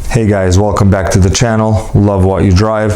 Hey guys, welcome back to the channel. Love what you drive.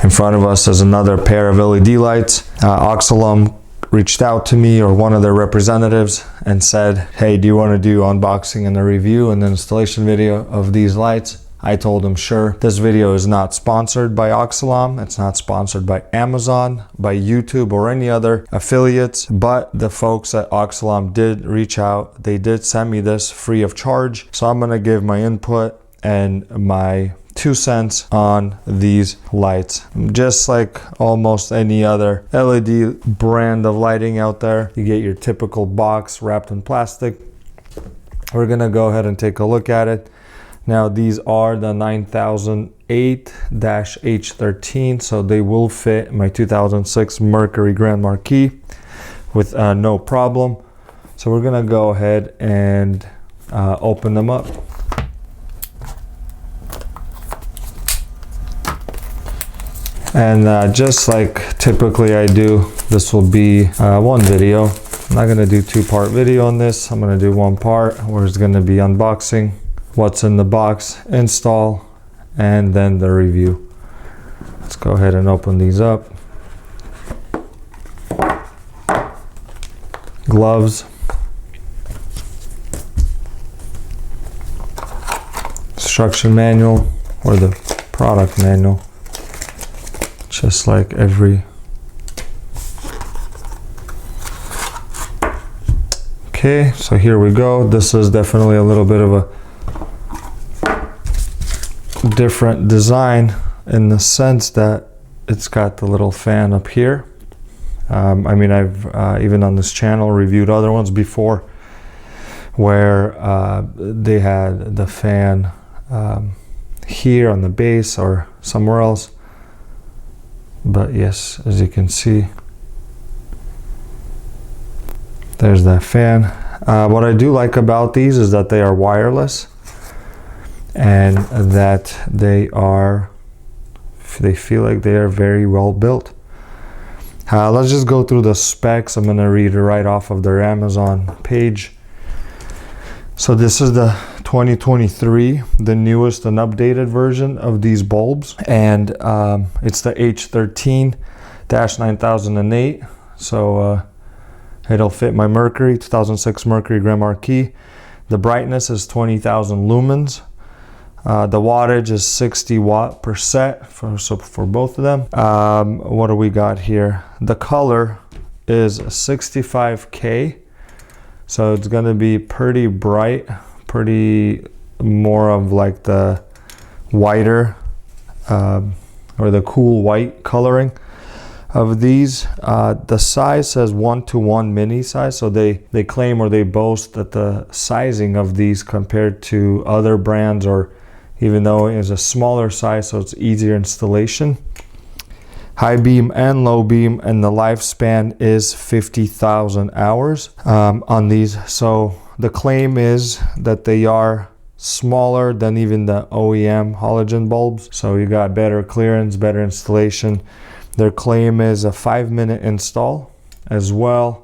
In front of us is another pair of LED lights. OXILAM reached out to me, or one of their representatives, and said, hey, do you want to do unboxing and a review and an installation video of these lights? I told him sure. This video is not sponsored by OXILAM. It's not sponsored by Amazon, by YouTube, or any other affiliates, but the folks at OXILAM did reach out. They did send me this free of charge. So I'm gonna give my input and my 2 cents on these lights. Just like almost any other LED brand of lighting out there, you get your typical box wrapped in plastic. We're gonna go ahead and take a look at it. Now these are the 9008-H13, so they will fit my 2006 Mercury Grand Marquis with no problem. So we're gonna go ahead and open them up. And just like typically I do, this will be one video. I'm not gonna do two-part video on this. I'm gonna do one part where it's gonna be unboxing, what's in the box, install, and then the review. Let's go ahead and open these up. Gloves. Instruction manual, or the product manual. Just like every... Okay, so here we go. This is definitely a little bit of a different design in the sense that it's got the little fan up here. I mean, I've even on this channel reviewed other ones before where they had the fan here on the base or somewhere else. But yes, as you can see, there's that fan. What I do like about these is that they are wireless and that they feel like they are very well built. Let's just go through the specs. I'm gonna read right off of their Amazon page. So this is the 2023, the newest and updated version of these bulbs, and it's the H13-9008. So it'll fit my Mercury 2006 Mercury Grand Marquis. The brightness is 20,000 lumens. The wattage is 60 watt per set for both of them. What do we got here? The color is 65K. So it's gonna be pretty bright, pretty more of like the whiter or the cool white coloring of these. The size says 1:1 mini size, so they claim, or they boast, that the sizing of these compared to other brands, or even though it is a smaller size, so it's easier installation. High beam and low beam, and the lifespan is 50,000 hours on these. So the claim is that they are smaller than even the OEM halogen bulbs. So you got better clearance, better installation. Their claim is a 5-minute install as well.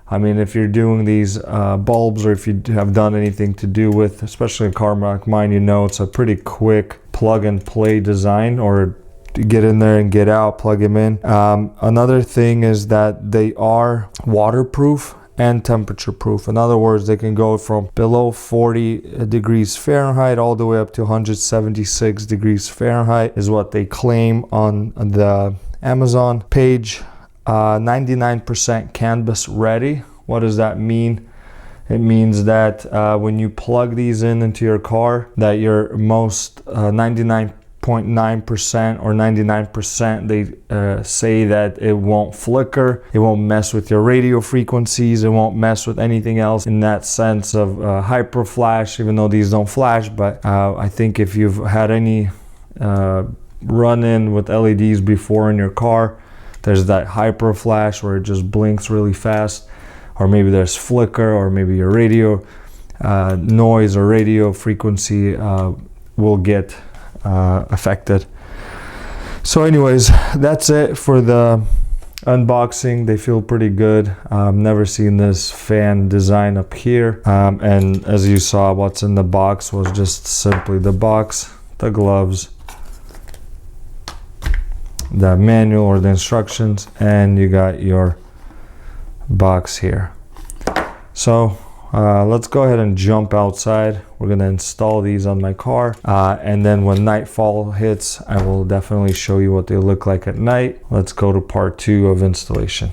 I mean, if you're doing these bulbs, or if you have done anything to do with, especially a car like mine, you know it's a pretty quick plug and play design, or to get in there and get out, plug them in. Another thing is that they are waterproof and temperature proof. In other words, they can go from below 40 degrees Fahrenheit all the way up to 176 degrees Fahrenheit is what they claim on the Amazon page. 99% Canbus ready. What does that mean? It means that when you plug these into your car, that your most 99.9% or 99%, they say that it won't flicker, it won't mess with your radio frequencies, it won't mess with anything else in that sense of hyper flash, even though these don't flash. But I think if you've had any run-in with LEDs before in your car, there's that hyper flash where it just blinks really fast, or maybe there's flicker, or maybe your radio noise or radio frequency will get affected. So anyways, that's it for the unboxing. They feel pretty good. Never seen this fan design up here, and as you saw, what's in the box was just simply the box. the gloves, the manual or the instructions, and you got your box here. So let's go ahead and jump outside. We're gonna install these on my car, and then when nightfall hits, I will definitely show you what they look like at night. Let's go to part 2 of installation.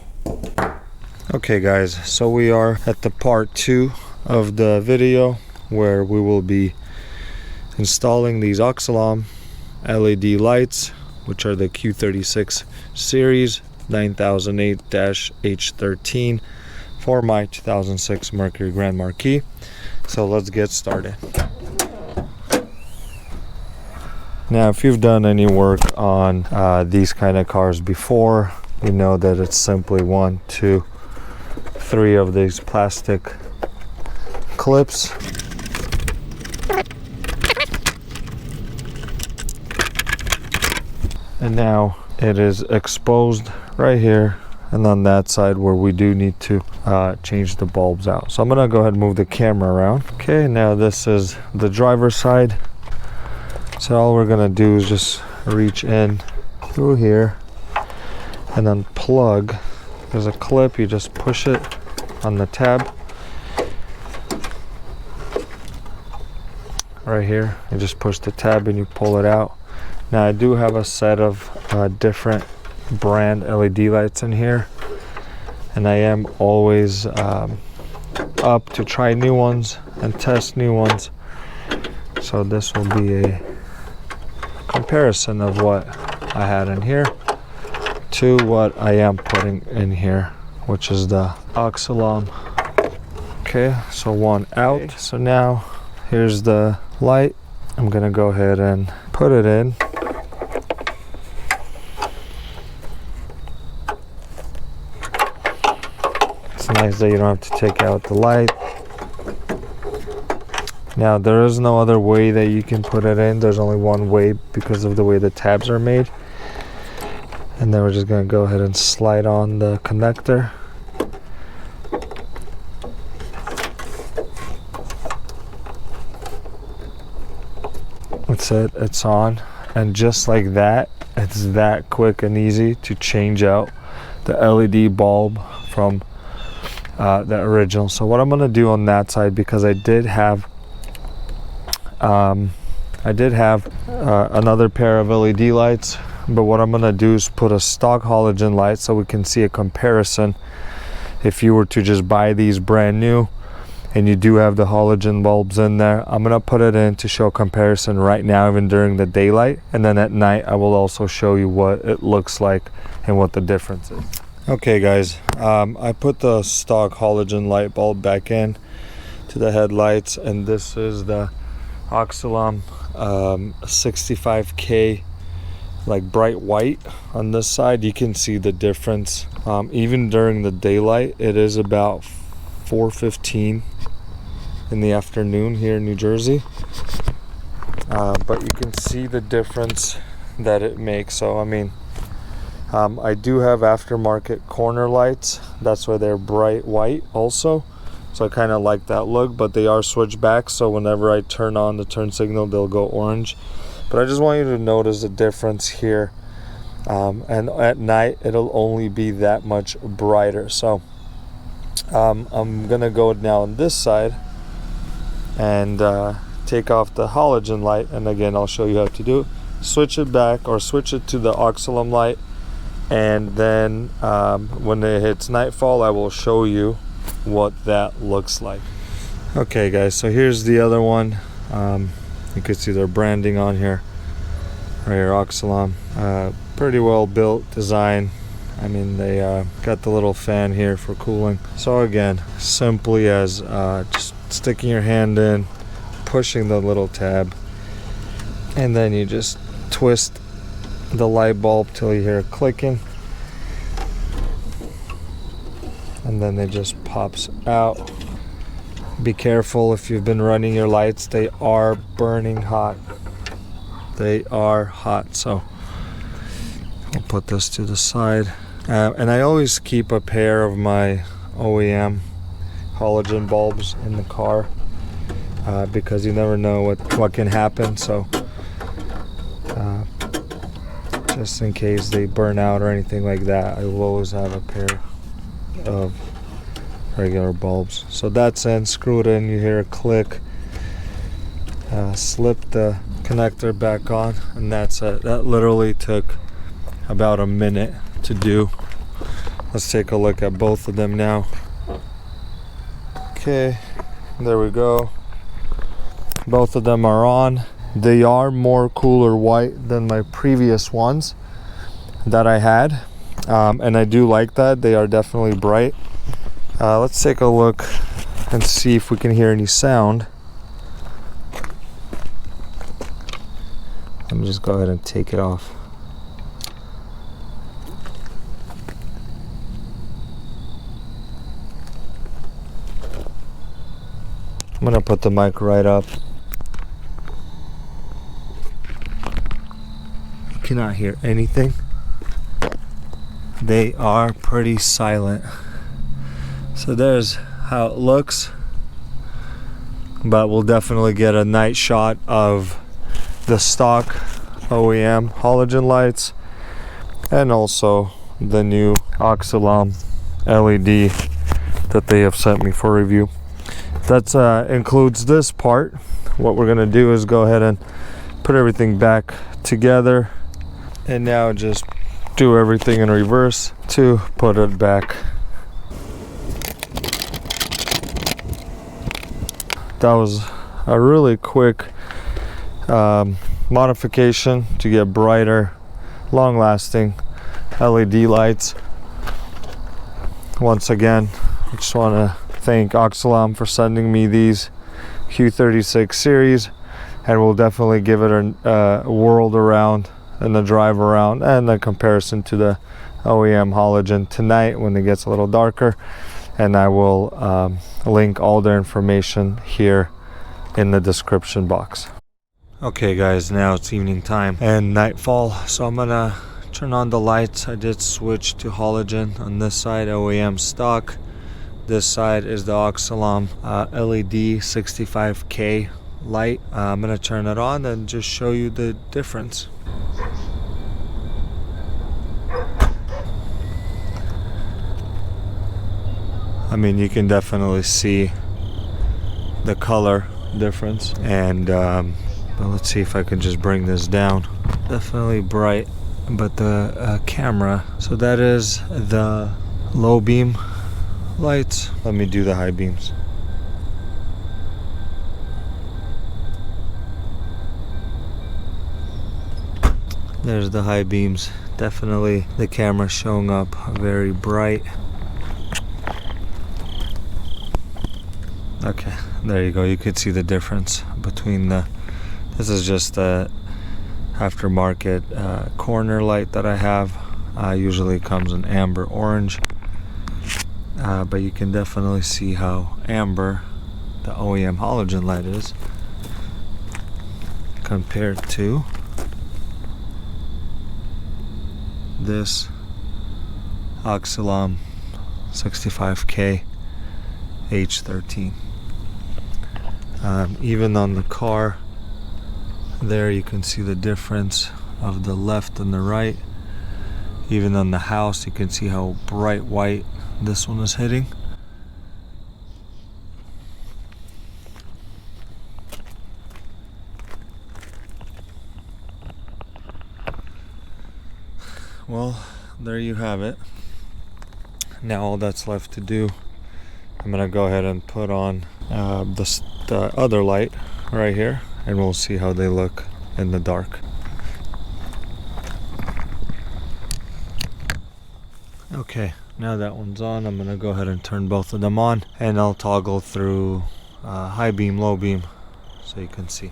Okay guys, so we are at the part 2 of the video where we will be installing these OXILAM LED lights, which are the Q36 series 9008-H13 for my 2006 Mercury Grand Marquis. So let's get started. Now, if you've done any work on these kind of cars before, you know that it's simply 1, 2, 3 of these plastic clips. And now it is exposed right here and on that side where we do need to change the bulbs out. So I'm gonna go ahead and move the camera around. Okay, now this is the driver's side. So all we're gonna do is just reach in through here and unplug. There's a clip, you just push it on the tab. Right here, you just push the tab and you pull it out. Now I do have a set of different brand LED lights in here, and I am always up to try new ones and test new ones. So this will be a comparison of what I had in here to what I am putting in here, which is the OXILAM. Okay, so one out. So now here's the light. I'm gonna go ahead and put it in. It's nice that you don't have to take out the light. Now there is no other way that you can put it in. There's only one way because of the way the tabs are made. And then we're just gonna go ahead and slide on the connector. That's it, it's on. And just like that, it's that quick and easy to change out the LED bulb from the original. So what I'm gonna do on that side, because I did have another pair of LED lights, but what I'm gonna do is put a stock halogen light so we can see a comparison. If you were to just buy these brand new and you do have the halogen bulbs in there, I'm gonna put it in to show a comparison right now, even during the daylight, and then at night I will also show you what it looks like and what the difference is. Okay guys, I put the stock halogen light bulb back in to the headlights, and this is the OXILAM 65K, like bright white. On this side you can see the difference. Even during the daylight, it is about 4:15 in the afternoon here in New Jersey, but you can see the difference that it makes. So I mean, I do have aftermarket corner lights, that's why they're bright white also, so I kind of like that look, but they are switchbacks, so whenever I turn on the turn signal they'll go orange. But I just want you to notice the difference here, and at night it'll only be that much brighter. So I'm gonna go now on this side and take off the halogen light, and again I'll show you how to do it. Switch it back, or switch it to the OXILAM light, and then when it hits nightfall I will show you what that looks like. Okay guys, so here's the other one. You can see their branding on here, right here, OXILAM. Pretty well built design. I mean, they got the little fan here for cooling. So again, simply as just sticking your hand in, pushing the little tab, and then you just twist the light bulb till you hear it clicking, and then it just pops out. Be careful if you've been running your lights, they are burning hot. They are hot, so I'll put this to the side. And I always keep a pair of my OEM halogen bulbs in the car, because you never know what can happen. So just in case they burn out or anything like that. I will always have a pair of regular bulbs. So that's in, screw it in, you hear a click, slip the connector back on, and that's it. That literally took about a minute to do. Let's take a look at both of them now. Okay, there we go. Both of them are on. They are more cooler white than my previous ones that I had, and I do like that. They are definitely bright. Let's take a look and see if we can hear any sound. Let me just go ahead and take it off. I'm gonna put the mic right up. You cannot hear anything. They are pretty silent. So there's how it looks. But we'll definitely get a night shot of the stock OEM halogen lights and also the new OXILAM LED that they have sent me for review. That includes this part. What we're gonna do is go ahead and put everything back together, and now just do everything in reverse to put it back. That was a really quick modification to get brighter, long-lasting LED lights. Once again, I just want to thank OXILAM for sending me these Q36 series, and we'll definitely give it a whirl around and a drive around and a comparison to the OEM halogen tonight when it gets a little darker, and I will link all their information here in the description box. Okay guys, now it's evening time and nightfall, so I'm gonna turn on the lights. I did switch to halogen on this side, OEM stock. This side is the OXILAM LED 65K light. I'm gonna turn it on and just show you the difference. I mean, you can definitely see the color difference, and but let's see if I can just bring this down. Definitely bright, but the camera, so that is the low beam lights. Let me do the high beams. There's the high beams. Definitely the camera showing up very bright. Okay, there you go. You could see the difference between the, this is just the aftermarket corner light that I have. Usually it comes in amber orange, but you can definitely see how amber the OEM halogen light is compared to this OXILAM 65K H13. Even on the car there, you can see the difference of the left and the right. Even on the house, you can see how bright white this one is hitting. Well, there you have it. Now all that's left to do, I'm gonna go ahead and put on the other light right here, and we'll see how they look in the dark. Okay, now that one's on, I'm gonna go ahead and turn both of them on, and I'll toggle through high beam, low beam, so you can see.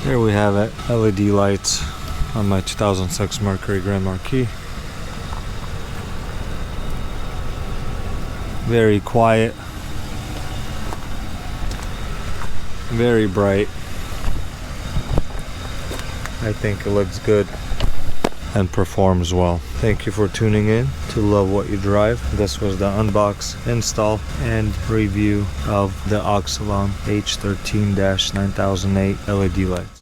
Here we have it, LED lights on my 2006 Mercury Grand Marquis. Very quiet, very bright. I think it looks good and performs well. Thank you for tuning in to Love What You Drive. This was the unbox, install, and review of the OXILAM H13-9008 LED lights.